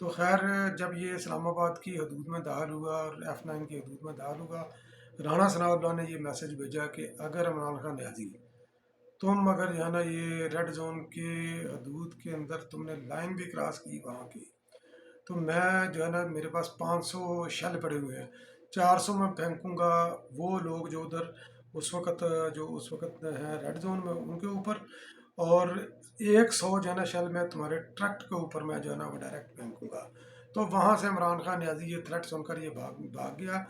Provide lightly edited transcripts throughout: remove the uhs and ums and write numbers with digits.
تو خیر جب یہ اسلام آباد کی حدود میں داخل ہوا اور F9 کی حدود میں داخل ہوا، رانا ثناء اللہ نے یہ میسج بھیجا کہ اگر عمران خان نیازی تم اگر جو ہے نا یہ ریڈ زون کے حدود کے اندر تم نے لائن بھی کراس کی وہاں کی، تو میں جو ہے نا میرے پاس 500 شل پڑے ہوئے ہیں، 400 میں پھینکوں گا وہ لوگ جو ادھر اس وقت ہیں ریڈ زون میں ان کے اوپر، اور 100 جو ہے نا شل میں تمہارے ٹرک کے اوپر میں جو ہے نا وہ ڈائریکٹ پھینکوں گا۔ تو وہاں سے عمران خان نیازی یہ تھریٹ سن کر یہ بھاگ گیا۔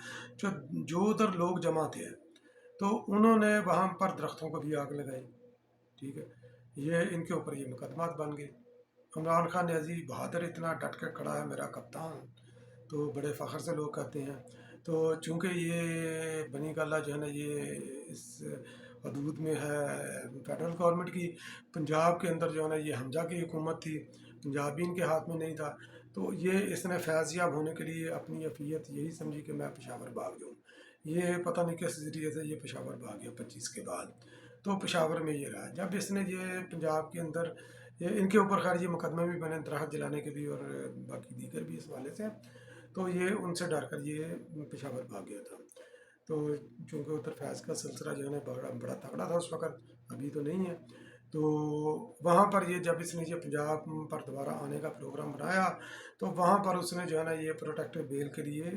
جو ادھر لوگ جمع تھے تو انہوں نے وہاں پر درختوں کو بھی آگ لگائی، ٹھیک ہے، یہ ان کے اوپر یہ مقدمات بن گئے۔ عمران خان نیازی بہادر اتنا ڈٹ کے کھڑا ہے میرا کپتان، تو بڑے فخر سے لوگ کہتے ہیں۔ تو چونکہ یہ بنی گالہ جو ہے نا یہ اس حدود میں ہے فیڈرل گورنمنٹ کی، پنجاب کے اندر جو ہے نا یہ حمزہ کی حکومت تھی، پنجاب بھی ان کے ہاتھ میں نہیں تھا، تو یہ اس نے فیض یاب ہونے کے لیے اپنی افیت یہی سمجھی کہ میں پشاور بھاگ جاؤں۔ یہ پتہ نہیں کس ذریعے سے یہ پشاور بھاگ گیا 25 کے بعد، تو پشاور میں یہ رہا۔ جب اس نے یہ پنجاب کے اندر ان کے اوپر خیر یہ مقدمے بھی بنے درخت جلانے کے بھی اور باقی دیگر بھی اس حوالے سے، تو یہ ان سے ڈر کر یہ پشاور بھاگ گیا تھا۔ تو چونکہ ادھر فیض کا سلسلہ جو ہے نا بڑا تگڑا تھا اس وقت، ابھی تو نہیں ہے، تو وہاں پر یہ جب اس نے یہ پنجاب پر دوبارہ آنے کا پروگرام بنایا تو وہاں پر اس نے جو ہے نا یہ پروٹیکٹیو بیل کے لیے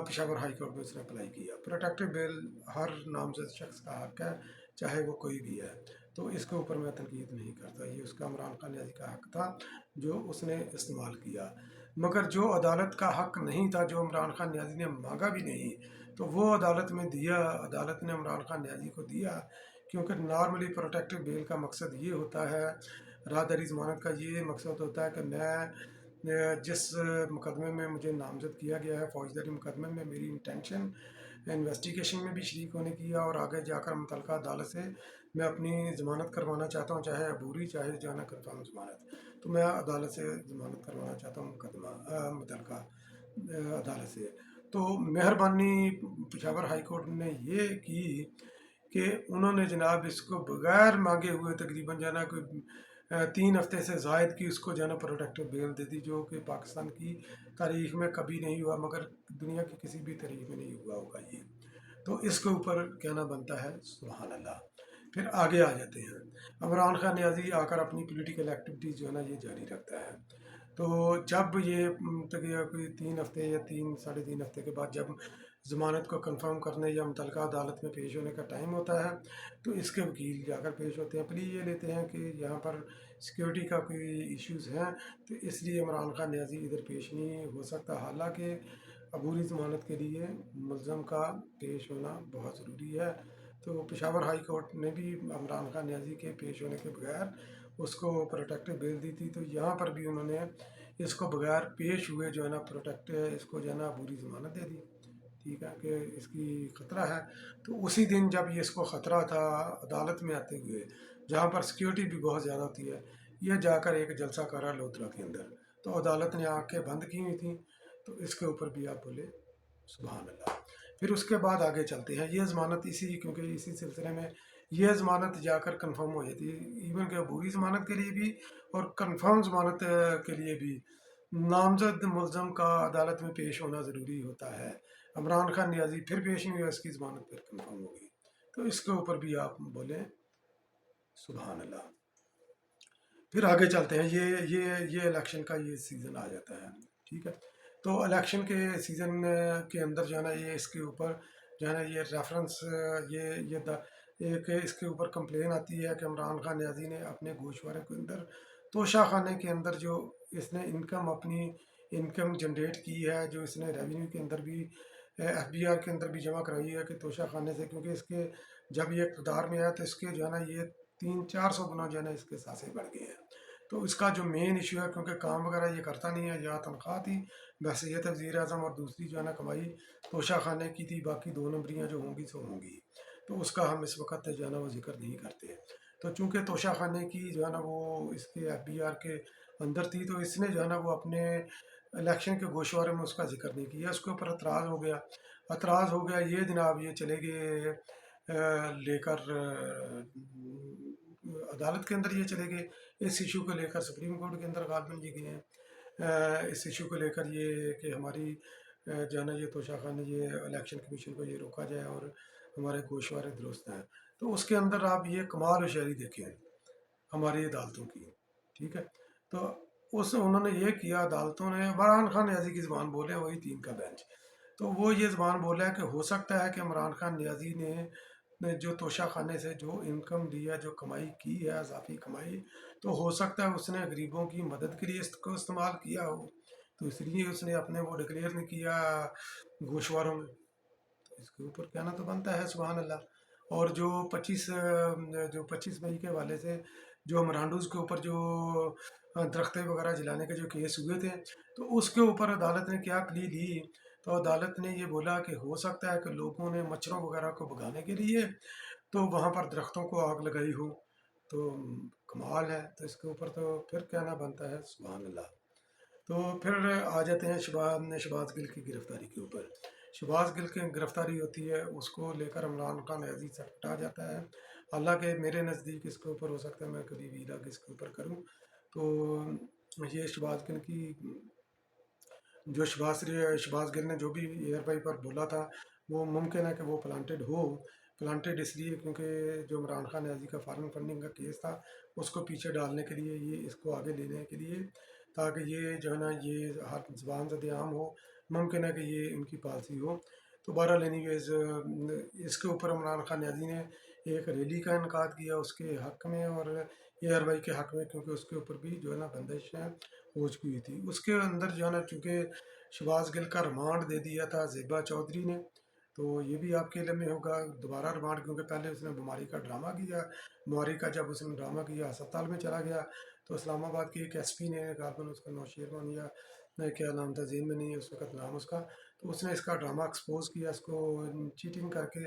پشاور ہائی کورٹ میں اس نے اپلائی کیا۔ پروٹیکٹیو بیل ہر نامزد شخص کا حق ہے، چاہے وہ کوئی بھی ہے، تو اس کے اوپر میں تنقید نہیں کرتا، یہ اس کا عمران خان نیازی کا حق تھا جو اس نے استعمال کیا۔ مگر جو عدالت کا حق نہیں تھا، جو عمران خان نیازی نے مانگا بھی نہیں، تو وہ عدالت میں دیا، عدالت نے عمران خان نیازی کو دیا، کیونکہ نارملی پروٹیکٹیو بیل کا مقصد یہ ہوتا ہے، راہداری ضمانت کا یہ مقصد ہوتا ہے کہ میں جس مقدمے میں مجھے نامزد کیا گیا ہے فوجداری مقدمے میں، میری انٹینشن انویسٹیگیشن میں بھی شریک ہونے کی ہے اور آگے جا کر متعلقہ عدالت سے میں اپنی ضمانت کروانا چاہتا ہوں، چاہے عبوری چاہے جو ہے نا کنفرم ضمانت، تو میں عدالت سے ضمانت کروانا چاہتا ہوں مقدمہ متعلقہ عدالت سے۔ تو مہربانی پشاور ہائی کورٹ نے یہ کی کہ انہوں نے جناب اس کو بغیر مانگے ہوئے تقریباً جو ہے نا کوئی 3 ہفتے سے زائد کی اس کو جو ہے نا پروٹیکٹیو بیل دے دی، جو کہ پاکستان کی تاریخ میں کبھی نہیں ہوا، مگر دنیا کی کسی بھی تاریخ میں نہیں ہوا ہوگا یہ۔ تو اس کے اوپر کہنا بنتا ہے سبحان اللہ۔ پھر آگے آ جاتے ہیں، عمران خان نیازی آ کر اپنی پولیٹیکل ایکٹیویٹیز جو ہے نا یہ جاری رکھتا ہے۔ تو جب یہ تقریباً کوئی 3 ہفتے یا 3 ساڑھے 3 ہفتے کے بعد جب ضمانت کو کنفرم کرنے یا متعلقہ عدالت میں پیش ہونے کا ٹائم ہوتا ہے، تو اس کے وکیل جا کر پیش ہوتے ہیں، پلی یہ لیتے ہیں کہ یہاں پر سیکیورٹی کا کوئی ایشوز ہیں، تو اس لیے عمران خان نیازی ادھر پیش نہیں ہو سکتا، حالانکہ عبوری ضمانت کے لیے ملزم کا پیش ہونا بہت ضروری ہے۔ تو پشاور ہائی کورٹ نے بھی عمران خان نیازی کے پیش ہونے کے بغیر اس کو پروٹیکٹیو بیل دی تھی، تو یہاں پر بھی انہوں نے اس کو بغیر پیش ہوئے جو ہے نا اس کو جو ہے نا عبوری ضمانت دے دی، ٹھیک ہے، کہ اس کی خطرہ ہے۔ تو اسی دن جب یہ اس کو خطرہ تھا عدالت میں آتے ہوئے، جہاں پر سیکیورٹی بھی بہت زیادہ ہوتی ہے، یہ جا کر ایک جلسہ کرا لودھرا کے اندر، تو عدالت نے آنکھیں بند کی ہوئی تھیں، تو اس کے اوپر بھی آپ بولے سبحان اللہ۔ پھر اس کے بعد آگے چلتے ہیں، یہ ضمانت کیونکہ اسی سلسلے میں یہ ضمانت جا کر کنفرم ہو جاتی ہے، ایون کہ عبوری ضمانت کے لیے بھی اور کنفرم ضمانت کے لیے بھی نامزد ملزم کا عدالت میں پیش ہونا ضروری ہوتا ہے۔ عمران خان نیازی پھر پیش نہیں ہوا، اس کی ضمانت پھر کنفرم ہو گئی، تو اس کے اوپر بھی آپ بولیں سبحان اللہ۔ پھر آگے چلتے ہیں، یہ الیکشن کا یہ سیزن آ جاتا ہے، ٹھیک ہے، تو الیکشن کے سیزن کے اندر جو ہے نا یہ اس کے اوپر جو ہے نا یہ ریفرنس ایک اس کے اوپر کمپلین آتی ہے کہ عمران خان نیازی نے اپنے گوشوارے کے اندر توشہ خانے کے اندر جو اس نے اپنی انکم جنریٹ کی ہے، جو اس نے ریونیو کے اندر بھی FBR کے اندر بھی جمع کرائی ہے کہ توشہ خانے سے، کیونکہ اس کے جب یہ اقتدار میں آیا تو اس کے جو ہے نا یہ 300-400 گنا جو ہے نا اس کے سانسیں بڑھ گئے ہیں۔ تو اس کا جو مین ایشو ہے، کیونکہ کام وغیرہ یہ کرتا نہیں ہے، یا تنخواہ تھی بحیثیت وزیر اعظم، اور دوسری جو ہے نا کمائی توشہ خانے کی تھی، باقی 2 نمبریاں جو ہوں گی سو ہوں گی، تو اس کا ہم اس وقت جو ہے نا وہ ذکر نہیں کرتے۔ تو چونکہ توشہ خانے کی جو ہے نا وہ اس کے FBR کے اندر تھی، تو اس نے جو ہے نا وہ اپنے الیکشن کے گوشوارے میں اس کا ذکر نہیں کیا، اس کے اوپر اعتراض ہو گیا، یہ جناب یہ چلے گئے لے کر عدالت کے اندر، یہ چلے گئے اس ایشو کو لے کر سپریم کورٹ کے اندر غالباً یہ گئے ہیں، اس ایشو کو لے کر یہ کہ ہماری جو ہے نا یہ توشہ خان یہ الیکشن کمیشن کو یہ روکا جائے اور ہمارے گوشوارے درست ہیں. تو اس کے اندر آپ یہ کمال و شاعری دیکھیں ہماری عدالتوں کی. ٹھیک ہے. تو انہوں نے یہ کیا عدالتوں نے عمران خان نیازی کی زبان بولے وہی 3 کا بینچ. تو وہ یہ زبان بولا ہے کہ ہو سکتا ہے کہ عمران خان نیازی نے جو توشہ خانے سے جو انکم لیا جو کمائی کی ہے اضافی کمائی تو ہو سکتا ہے اس نے غریبوں کی مدد کے لیے اس کو استعمال کیا ہو تو اس لیے اس نے اپنے وہ ڈکلیئر نہیں کیا گوشواروں میں. تو اس کے اوپر کہنا تو بنتا ہے سبحان اللہ. اور جو 25 مئی کے حوالے سے جو مرانڈوز کے اوپر جو درخت وغیرہ جلانے کے جو کیس ہوئے تھے تو اس کے اوپر عدالت نے کیا پلی دی. تو عدالت نے یہ بولا کہ ہو سکتا ہے کہ لوگوں نے مچھروں وغیرہ کو بھگانے کے لیے تو وہاں پر درختوں کو آگ لگائی ہو. تو کمال ہے. تو اس کے اوپر تو پھر کہنا بنتا ہے سبحان اللہ. تو پھر آ جاتے ہیں شہباز گل کی گرفتاری کے اوپر. شہباز گل کی گرفتاری ہوتی ہے اس کو لے کر عمران خان عزیز سے ہٹا جاتا ہے. حالانکہ میرے نزدیک اس کے اوپر ہو سکتا ہے میں کبھی ویلاگ اس کے اوپر کروں. تو یہ شہباز گل کی جو شہباز گل نے جو بھی ایئر بائی پر بولا تھا وہ ممکن ہے کہ وہ پلانٹیڈ اس لیے کیونکہ جو عمران خان نیازی کا فارن فنڈنگ کا کیس تھا اس کو پیچھے ڈالنے کے لیے یہ اس کو آگے لینے کے لیے تاکہ یہ جو ہے نا یہ ہر زبان زد عام ہو. ممکن ہے کہ یہ ان کی پالیسی ہو. تو بہرحال اینی ویز اس کے اوپر عمران خان نیازی نے ایک ریلی کا انعقاد کیا اس کے حق میں اور ایئر بائی کے حق میں کیونکہ اس کے اوپر بھی جو ہے نا بندش ہو چکی ہوئی تھی. اس کے اندر جو ہے نا چونکہ شہباز گل کا ریمانڈ دے دیا تھا زیبا چودھری نے. تو یہ بھی آپ کے علم میں ہوگا دوبارہ ریمانڈ کیونکہ پہلے اس نے بیماری کا ڈرامہ کیا. بیماری کا جب اس نے ڈرامہ کیا ہسپتال میں چلا گیا تو اسلام آباد کے ایک ایس پی نے غالباً اس کا نوشیروان یا کیا نام تھا ذہن میں نہیں ہے اس وقت نام اس کا. تو اس نے اس کا ڈرامہ ایکسپوز کیا اس کو چیٹنگ کر کے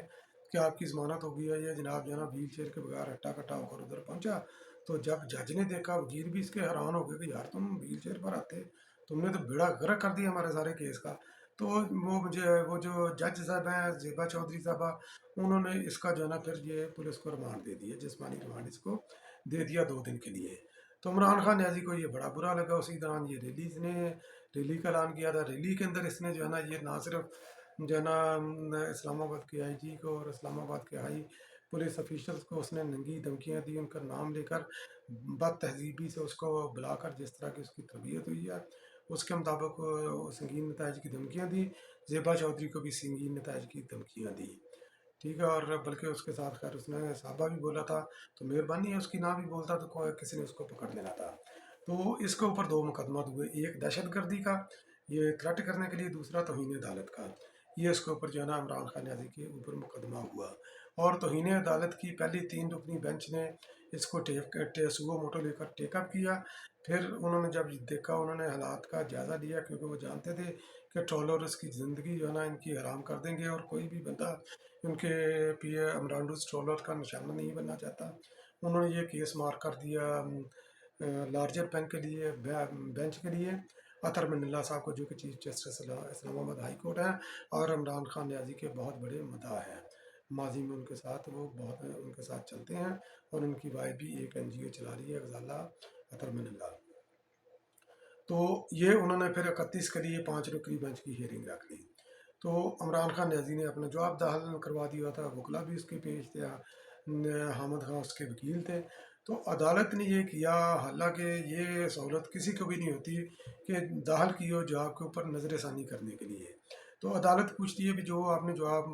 کہ آپ کی ضمانت ہو گئی ہے یہ جناب جو ہے نا ویل چیئر کے بغیر ہٹا کٹا ہو کر ادھر پہنچا. تو جب جج نے دیکھا وکیل بھی اس کے حیران ہو گئے کہ یار تم ویل چیئر پر آتے تم نے تو بیڑا غرق کر دیا ہمارے سارے کیس کا. تو وہ جو جج صاحب ہیں زیبا چودھری صاحبہ انہوں نے اس کا جو ہے نا پھر یہ پولیس کو ریمانڈ دے دیا جسمانی ریمانڈ اس کو دے دیا 2 دن کے لیے. تو عمران خان نیازی کو یہ بڑا برا لگا. اسی دوران یہ ریلی کا اعلان کیا تھا. ریلی کے اندر اس نے جو ہے نا یہ نہ صرف جو ہے نا اسلام آباد کے آئی جی کو اور اسلام آباد کے ہائی پولیس افیشلس کو اس نے ننگی دھمکیاں دی ان کا نام لے کر بد تہذیبی سے اس کو بلا کر جس طرح کی اس کی تربیت ہوئی ہے اس کے مطابق سنگین نتائج کی دھمکیاں دی. زیبا چودھری کو بھی سنگین نتائج کی دھمکیاں دی. ٹھیک ہے. اور بلکہ اس کے ساتھ خیر اس نے صحابہ بھی بولا تھا تو مہربانی ہے اس کی نہ بھی بولتا تو کسی نے اس کو پکڑ لینا تھا. تو اس کے اوپر 2 مقدمات ہوئے ایک دہشت گردی کا یہ تھریٹ کرنے کے لیے دوسرا توہین عدالت کا. یہ اس کے اوپر جو ہے نا عمران خان نیازی کے اوپر مقدمہ ہوا. اور توہین عدالت کی پہلی 3 رکنی بینچ نے اس کو سوو موٹو لے کر ٹیک اپ کیا. پھر انہوں نے جب دیکھا انہوں نے حالات کا جائزہ لیا کیونکہ وہ جانتے تھے کہ ٹرولر اس کی زندگی جو ہے نا ان کی حرام کر دیں گے اور کوئی بھی بندہ ان کے امرانڈوز ٹرولر کا نشانہ نہیں بننا چاہتا. انہوں نے یہ کیس مار کر دیا لارجر بینچ کے لیے اطہر من اللہ صاحب کو جو کہ چیف جسٹس اسلام آباد ہائی کورٹ ہیں اور عمران خان نیازی کے بہت بڑے مداح ہیں. ماضی میں ان کے ساتھ وہ بہت ان کے ساتھ چلتے ہیں اور ان کی وائف بھی ایک این جی او چلا رہی ہے غزالہ اطہر من اللہ. تو یہ انہوں نے پھر 31 کے لیے 5 رکنی بینچ کی ہیئرنگ رکھ لی. تو عمران خان نیازی نے اپنا جواب داخل کروا دیا تھا. وکلا بھی اس کے پیش تھے. حامد خان اس کے وکیل تھے. تو عدالت نے یہ کیا حالانکہ یہ سہولت کسی کو بھی نہیں ہوتی کہ داخل کی ہو جواب کے اوپر نظر ثانی کرنے کے لیے. تو عدالت پوچھتی ہے کہ جو آپ نے جواب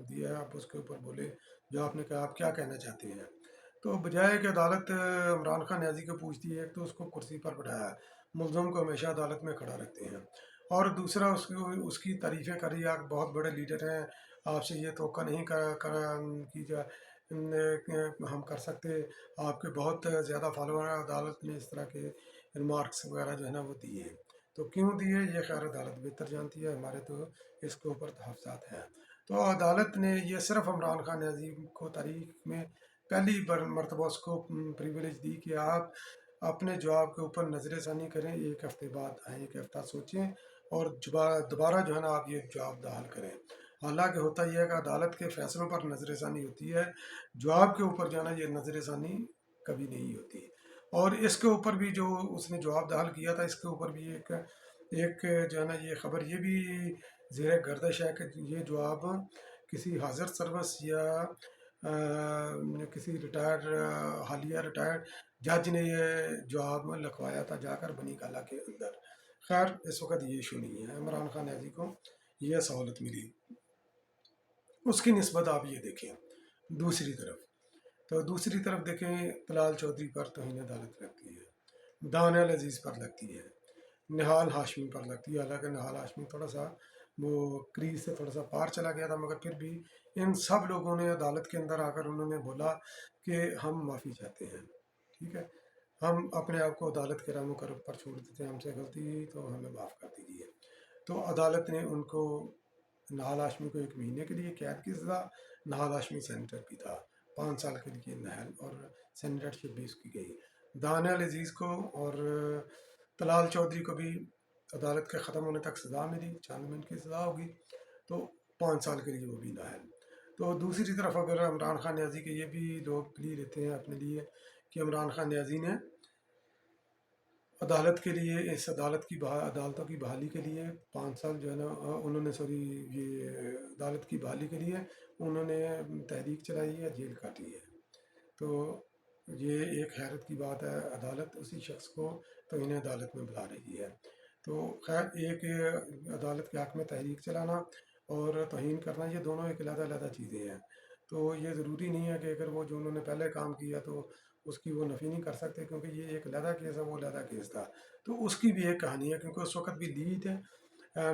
دیا ہے آپ اس کے اوپر بولے جو آپ نے کہا آپ کیا کہنا چاہتے ہیں. تو بجائے کہ عدالت عمران خان نیازی کو پوچھتی ہے تو اس کو کرسی پر بٹھایا. ملزم کو ہمیشہ عدالت میں کھڑا رکھتے ہیں. اور دوسرا اس کی تعریفیں کری آپ بہت بڑے لیڈر ہیں آپ سے یہ توقع نہیں کی ہم کر سکتے آپ کے بہت زیادہ فالوور ہیں. عدالت نے اس طرح کے ریمارکس وغیرہ جو ہے نا وہ دیے. تو کیوں دیے یہ خیر عدالت بہتر جانتی ہے. ہمارے تو اس کے اوپر تحفظات ہیں. تو عدالت نے یہ صرف عمران خان نیازی کو تاریخ میں پہلی مرتبہ اس کو پریویلیج دی کہ آپ اپنے جواب کے اوپر نظر ثانی کریں 1 ہفتے بعد آئیں 1 ہفتہ سوچیں اور دوبارہ جو ہے نا آپ یہ جواب داخل کریں. حالانکہ ہوتا یہ ہے کہ عدالت کے فیصلوں پر نظر ثانی ہوتی ہے جواب کے اوپر جو ہے نا یہ نظر ثانی کبھی نہیں ہوتی. اور اس کے اوپر بھی جو اس نے جواب دال کیا تھا، اس کے اوپر بھی ایک جو ہے نا یہ خبر یہ بھی زیر گردش ہے کہ یہ جواب کسی حاضر سروس یا کسی حالیہ ریٹائرڈ جج نے یہ جواب لکھوایا تھا جا کر بنی گالہ کے اندر۔ خیر اس وقت یہ ایشو نہیں ہے، عمران خان نیازی کو یہ سہولت ملی۔ اس کی نسبت آپ یہ دیکھیں دوسری طرف، تو دوسری طرف دیکھیں طلال چودھری پر توہین عدالت لگتی ہے، دانیال عزیز پر لگتی ہے، نہال ہاشمی پر لگتی ہے۔ حالانکہ نہال ہاشمی تھوڑا سا وہ کریز سے تھوڑا سا پار چلا گیا تھا، مگر پھر بھی ان سب لوگوں نے عدالت کے اندر آ کر انہوں نے بولا کہ ہم معافی چاہتے ہیں، ٹھیک ہے، ہم اپنے آپ کو عدالت کے رحم و کرم پر چھوڑ دیتے ہیں، ہم سے غلطی ہوئی تو ہمیں معاف کر دیجیے۔ تو عدالت نے ان کو، نہال ہاشمی کو 1 مہینے کے لیے قید کی سزا، نہال ہاشمی سینیٹر بھی تھا، 5 سال کے لیے نہل اور سینیٹرشپ بھی اس کی گئی۔ دانیال عزیز کو اور طلال چودھری کو بھی عدالت کے ختم ہونے تک سزا ملی، 4 مہینے کی سزا ہوگی، تو 5 سال کے لیے وہ بھی نااہل۔ تو دوسری طرف اگر عمران خان نیازی کے یہ بھی لوگ پلی لیتے ہیں اپنے لیے کہ عمران خان نیازی نے عدالت کے لیے، اس عدالتوں کی بحالی کے لیے 5 سال جو ہے نا انہوں نے یہ عدالت کی بحالی کے لیے انہوں نے تحریک چلائی ہے، جیل کاٹی ہے۔ تو یہ ایک حیرت کی بات ہے، عدالت اسی شخص کو توہین عدالت میں بلا رہی ہے۔ تو خیر ایک عدالت کے حق میں تحریک چلانا اور توہین کرنا، یہ دونوں ایک علیحدہ علیحدہ چیزیں ہیں۔ تو یہ ضروری نہیں ہے کہ اگر وہ جو انہوں نے پہلے کام کیا تو اس کی وہ نفی نہیں کر سکتے، کیونکہ یہ ایک علیحدہ کیس ہے، وہ علیحدہ کیس تھا۔ تو اس کی بھی ایک کہانی ہے، کیونکہ اس وقت بھی لیڈ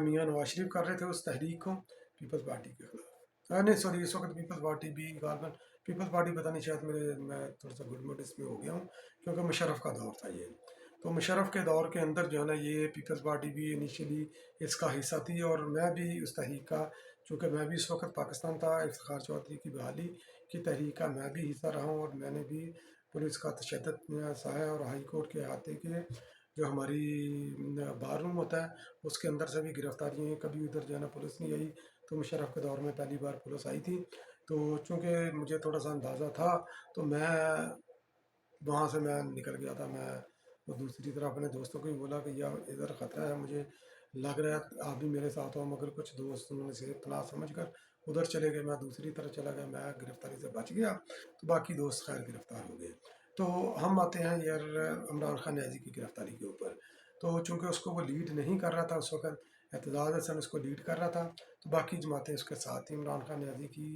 میاں نواز شریف کر رہے تھے اس تحریک کو پیپلز پارٹی کے خلاف، نہیں سوری، اس وقت پیپلز پارٹی بھی غالباً، پیپلز پارٹی پتہ نہیں، شاید میں تھوڑا سا گڈ موڈ اس میں ہو گیا ہوں، کیونکہ مشرف کا دور تھا یہ۔ تو مشرف کے دور کے اندر جو ہے نا یہ پیپلز پارٹی بھی انیشیلی اس کا حصہ تھی، اور میں بھی اس تحریک کا، چونکہ میں بھی اس وقت پاکستان تھا، افتخار چودھری کی بحالی کی تحریک کا میں بھی حصہ رہا ہوں، اور میں نے بھی پولیس کا تشدد سہا اور ہائی کورٹ کے احاطے کے جو ہماری بار روم ہوتا ہے اس کے اندر سے بھی گرفتاریاں ہیں، کبھی ادھر جو ہے نا پولیس نہیں آئی، تو مشرف کے دور میں پہلی بار پولیس آئی تھی۔ تو چونکہ مجھے تھوڑا سا اندازہ تھا تو میں وہاں سے میں نکل گیا تھا۔ میں وہ دوسری طرف اپنے دوستوں کو بھی بولا کہ یار ادھر خطرہ ہے، مجھے لگ رہا ہے آپ بھی میرے ساتھ ہو، مگر کچھ دوست انہوں نے سے اطلاع سمجھ کر ادھر چلے گئے، میں دوسری طرف چلا گیا، میں گرفتاری سے بچ گیا، تو باقی دوست خیر گرفتار ہو گئے۔ تو ہم آتے ہیں یار عمران خان نیازی کی گرفتاری کے اوپر۔ تو چونکہ اس کو وہ لیڈ نہیں کر رہا تھا اس وقت، اعتزاز حسن اس کو لیڈ کر رہا تھا، تو باقی جماعتیں اس کے ساتھ تھیں، عمران خان نیازی کی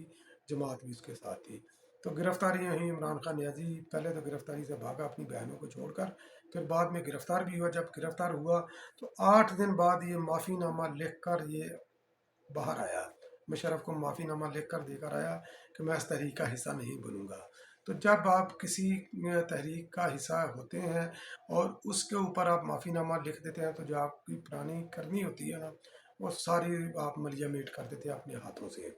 جماعت بھی اس کے ساتھ تھی۔ تو گرفتاریاں ہوئیں، عمران خان نیازی پہلے تو گرفتاری سے بھاگا اپنی بہنوں کو چھوڑ کر، پھر بعد میں گرفتار بھی ہوا۔ جب گرفتار ہوا تو 8 دن بعد یہ معافی نامہ لکھ کر یہ باہر آیا، مشرف کو معافی نامہ لکھ کر دے کر آیا کہ میں اس تحریک کا حصہ نہیں بنوں گا۔ تو جب آپ کسی تحریک کا حصہ ہوتے ہیں اور اس کے اوپر آپ معافی نامہ لکھ دیتے ہیں، تو جو آپ کی پرانی کرنی ہوتی ہے نا وہ ساری آپ ملیا میٹ کر دیتے ہیں اپنے ہاتھوں سے۔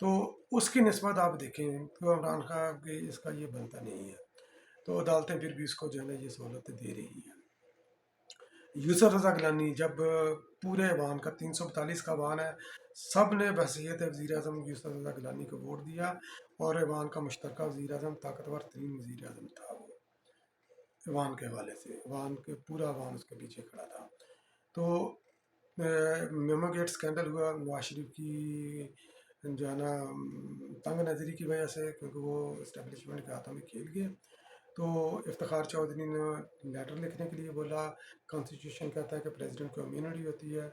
تو اس کی نسبت آپ دیکھیں تو عمران خان کے اس کا یہ بنتا نہیں ہے، تو عدالتیں پھر بھی اس کو جو ہے نا یہ سہولتیں دے رہی ہیں۔ یوسف رضا گیلانی، جب پورے ایوان کا 342 کا ایوان ہے، سب نے بحیثیت وزیر اعظم یوسف رضا گیلانی کو ووٹ دیا، اور ایوان کا مشترکہ وزیر اعظم، طاقتور ترین وزیر اعظم تھا وہ ایوان کے حوالے سے، ایوان کے پورا ایوان اس کے پیچھے کھڑا تھا۔ تو میمو گیٹ اسکینڈل ہوا نواز شریف کی جو ہے نا تنگ نظری کی وجہ سے، کیونکہ وہ اسٹیبلشمنٹ کے ہاتھوں میں کھیل گئے۔ تو افتخار چودھری نے لیٹر لکھنے کے لیے بولا، کانسٹیٹیوشن کہتا ہے کہ پریزیڈنٹ کو امیونٹی ہوتی ہے،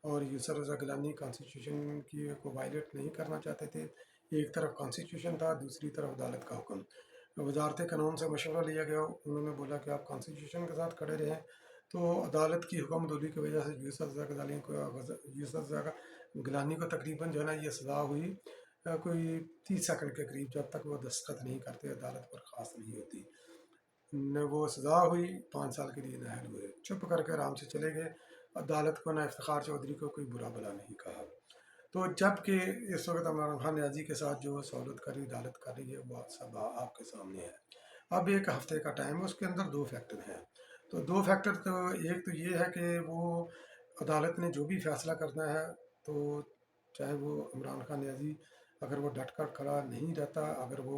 اور یوسف رضا گیلانی کانسٹیٹیوشن کی کو وائلیٹ نہیں کرنا چاہتے تھے۔ ایک طرف کانسٹیٹیوشن تھا، دوسری طرف عدالت کا حکم۔ وزارت قانون سے مشورہ لیا گیا، انہوں نے بولا کہ آپ کانسٹیٹیوشن کے ساتھ کھڑے رہیں۔ تو عدالت کی حکم دولی کی وجہ سے یوسف رضا گیلانی کو تقریباً جو ہے نا یہ سزا ہوئی کوئی 30 سیکنڈ کے قریب، جب تک وہ دستخط نہیں کرتے عدالت برخاست نہیں ہوتی۔ وہ سزا ہوئی، 5 سال کے لیے نااہل ہوئے، چپ کر کے آرام سے چلے گئے، عدالت کو نہ افتخار چودھری کو کوئی برا بلا نہیں کہا۔ تو جب کہ اس وقت عمران خان نیازی کے ساتھ جو سہولت کری عدالت کر رہی ہے وہ سب آپ کے سامنے ہے۔ اب 1 ہفتے کا ٹائم ہے، اس کے اندر 2 فیکٹر ہیں۔ تو 2 فیکٹر، تو ایک تو یہ ہے کہ وہ عدالت نے جو بھی فیصلہ کرنا ہے، تو چاہے وہ عمران خان نیازی اگر وہ ڈٹ کر کھڑا نہیں رہتا، اگر وہ